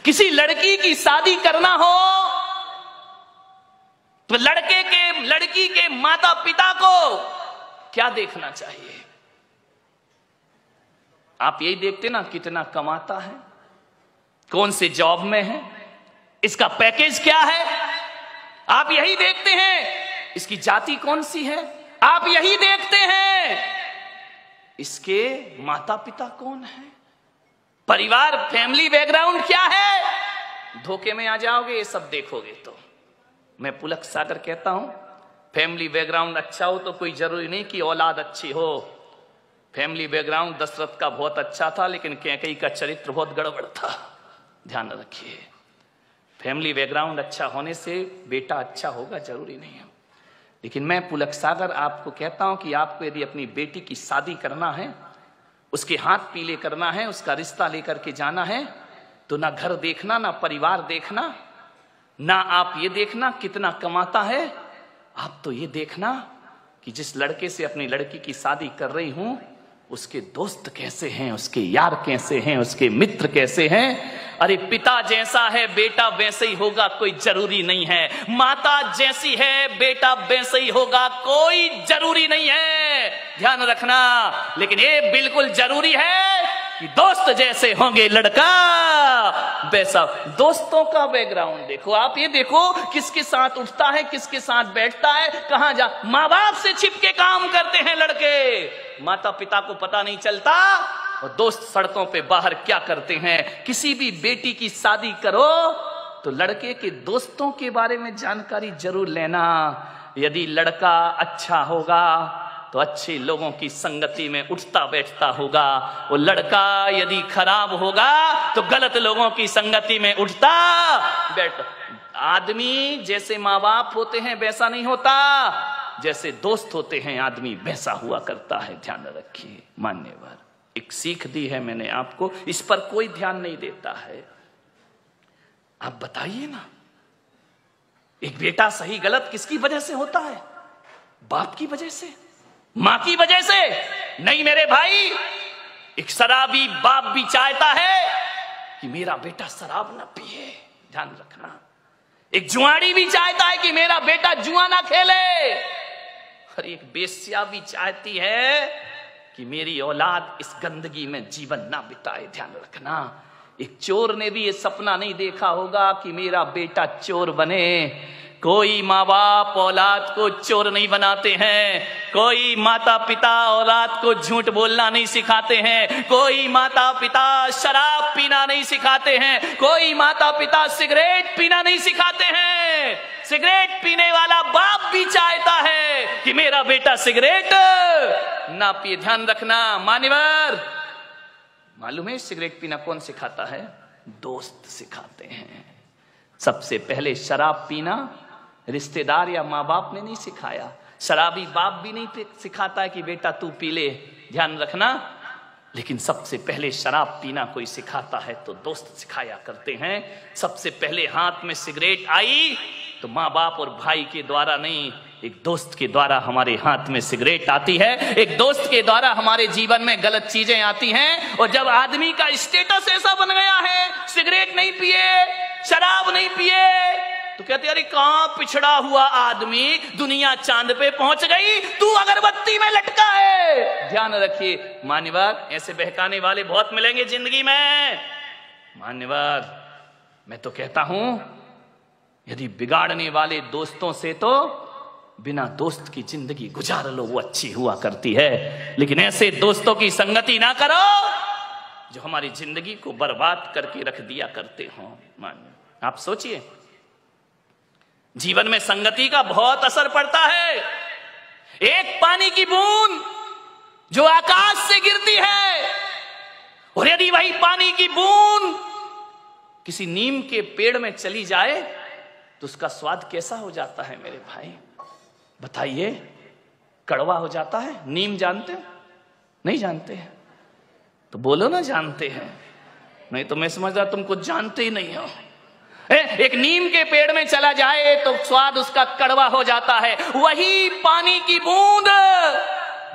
किसी लड़की की शादी करना हो तो लड़की के माता पिता को क्या देखना चाहिए? आप यही देखते ना कितना कमाता है, कौन से जॉब में है, इसका पैकेज क्या है, आप यही देखते हैं। इसकी जाति कौन सी है, आप यही देखते हैं। इसके माता पिता कौन है, परिवार फैमिली बैकग्राउंड क्या है। धोखे में आ जाओगे ये सब देखोगे तो। मैं पुलक सागर कहता हूं, फैमिली बैकग्राउंड अच्छा हो तो कोई जरूरी नहीं कि औलाद अच्छी हो। फैमिली बैकग्राउंड दशरथ का बहुत अच्छा था, लेकिन कैकेयी का चरित्र बहुत गड़बड़ था। ध्यान रखिए, फैमिली बैकग्राउंड अच्छा होने से बेटा अच्छा होगा जरूरी नहीं है। लेकिन मैं पुलक सागर आपको कहता हूं कि आपको यदि अपनी बेटी की शादी करना है, उसके हाथ पीले करना है, उसका रिश्ता लेकर के जाना है, तो ना घर देखना, ना परिवार देखना, ना आप ये देखना कितना कमाता है। आप तो ये देखना कि जिस लड़के से अपनी लड़की की शादी कर रही हूं उसके दोस्त कैसे हैं, उसके यार कैसे हैं, उसके मित्र कैसे हैं। अरे पिता जैसा है बेटा वैसे ही होगा कोई जरूरी नहीं है, माता जैसी है बेटा वैसे ही होगा कोई जरूरी नहीं है। ध्यान रखना। लेकिन ये बिल्कुल जरूरी है कि दोस्त जैसे होंगे लड़का वैसा। दोस्तों का बैकग्राउंड देखो, आप ये देखो किसके साथ उठता है, किसके साथ बैठता है, कहां जा। माँ बाप से छिप के काम करते हैं लड़के, माता पिता को पता नहीं चलता। और दोस्त सड़कों पे बाहर क्या करते हैं। किसी भी बेटी की शादी करो तो लड़के के दोस्तों के बारे में जानकारी जरूर लेना। यदि लड़का अच्छा होगा तो अच्छे लोगों की संगति में उठता बैठता होगा, वो लड़का यदि खराब होगा तो गलत लोगों की संगति में उठता बैठता। आदमी जैसे माँ बाप होते हैं वैसा नहीं होता, जैसे दोस्त होते हैं आदमी वैसा हुआ करता है। ध्यान रखिए। मान्यवर, एक सीख दी है मैंने आपको, इस पर कोई ध्यान नहीं देता है। आप बताइए ना, एक बेटा सही गलत किसकी वजह से होता है? बाप की वजह से, मां की वजह से नहीं मेरे भाई। एक शराबी बाप भी चाहता है कि मेरा बेटा शराब ना पिए। ध्यान रखना। एक जुआड़ी भी चाहता है कि मेरा बेटा जुआ ना खेले, और एक बेश्या भी चाहती है कि मेरी औलाद इस गंदगी में जीवन ना बिताए। ध्यान रखना। एक चोर ने भी ये सपना नहीं देखा होगा कि मेरा बेटा चोर बने। कोई माँ बाप औलाद को चोर नहीं बनाते हैं, कोई माता पिता औलाद को झूठ बोलना नहीं सिखाते हैं, कोई माता पिता शराब पीना नहीं सिखाते हैं, कोई माता पिता सिगरेट पीना नहीं सिखाते हैं। सिगरेट पीने वाला बाप भी चाहता है कि मेरा बेटा सिगरेट ना पिए। ध्यान रखना मान्यवर। मालूम है सिगरेट पीना कौन सिखाता है? दोस्त सिखाते हैं। सबसे पहले शराब पीना रिश्तेदार या माँ बाप ने नहीं सिखाया। शराबी बाप भी नहीं सिखाता है कि बेटा तू पी ले। ध्यान रखना। लेकिन सबसे पहले शराब पीना कोई सिखाता है तो दोस्त सिखाया करते हैं। सबसे पहले हाथ में सिगरेट आई तो माँ बाप और भाई के द्वारा नहीं, एक दोस्त के द्वारा हमारे हाथ में सिगरेट आती है। एक दोस्त के द्वारा हमारे जीवन में गलत चीजें आती हैं। और जब आदमी का स्टेटस ऐसा बन गया है, सिगरेट नहीं पिए, शराब नहीं पिए, तो कहते अरे कहां पिछड़ा हुआ आदमी, दुनिया चांद पे पहुंच गई, तू अगरबत्ती में लटका है। ध्यान रखिए मान्यवर, ऐसे बहकाने वाले बहुत मिलेंगे जिंदगी में। मान्यवर, मैं तो कहता हूं यदि बिगाड़ने वाले दोस्तों से तो बिना दोस्त की जिंदगी गुजार लो, वो अच्छी हुआ करती है। लेकिन ऐसे दोस्तों की संगति ना करो जो हमारी जिंदगी को बर्बाद करके रख दिया करते हो। मान्य आप सोचिए, जीवन में संगति का बहुत असर पड़ता है। एक पानी की बूंद जो आकाश से गिरती है, और यदि वही पानी की बूंद किसी नीम के पेड़ में चली जाए तो उसका स्वाद कैसा हो जाता है मेरे भाई? बताइए। कड़वा हो जाता है। नीम जानते हो? नहीं जानते हैं तो बोलो ना जानते हैं, नहीं तो मैं समझता तुम कुछ जानते ही नहीं हो। एक नीम के पेड़ में चला जाए तो स्वाद उसका कड़वा हो जाता है। वही पानी की बूंद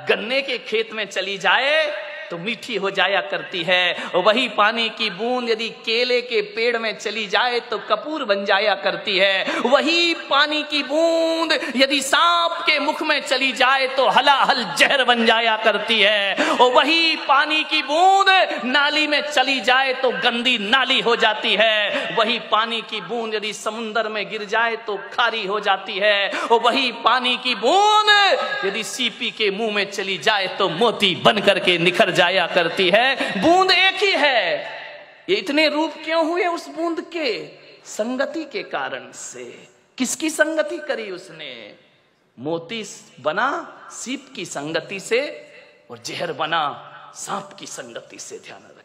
गन्ने के खेत में चली जाए तो मीठी हो जाया करती है। वही पानी की बूंद यदि केले के पेड़ में चली जाए तो कपूर बन जाया करती है। वही पानी की बूंद यदि सांप के मुख में चली जाए तो हलाहल जहर बन जाया करती है। और वही पानी की बूंद नाली में चली जाए तो गंदी नाली हो जाती है। वही पानी की बूंद यदि समुद्र में गिर जाए तो खारी हो जाती है। और वही पानी की बूंद यदि सीपी के मुंह में चली जाए तो मोती बन करके निखर जाया करती है। बूंद एक ही है। ये इतने रूप क्यों हुए उस बूंद के? संगति के कारण से। किसकी संगति करी उसने? मोती बना सीप की संगति से और जहर बना सांप की संगति से। ध्यान रखना।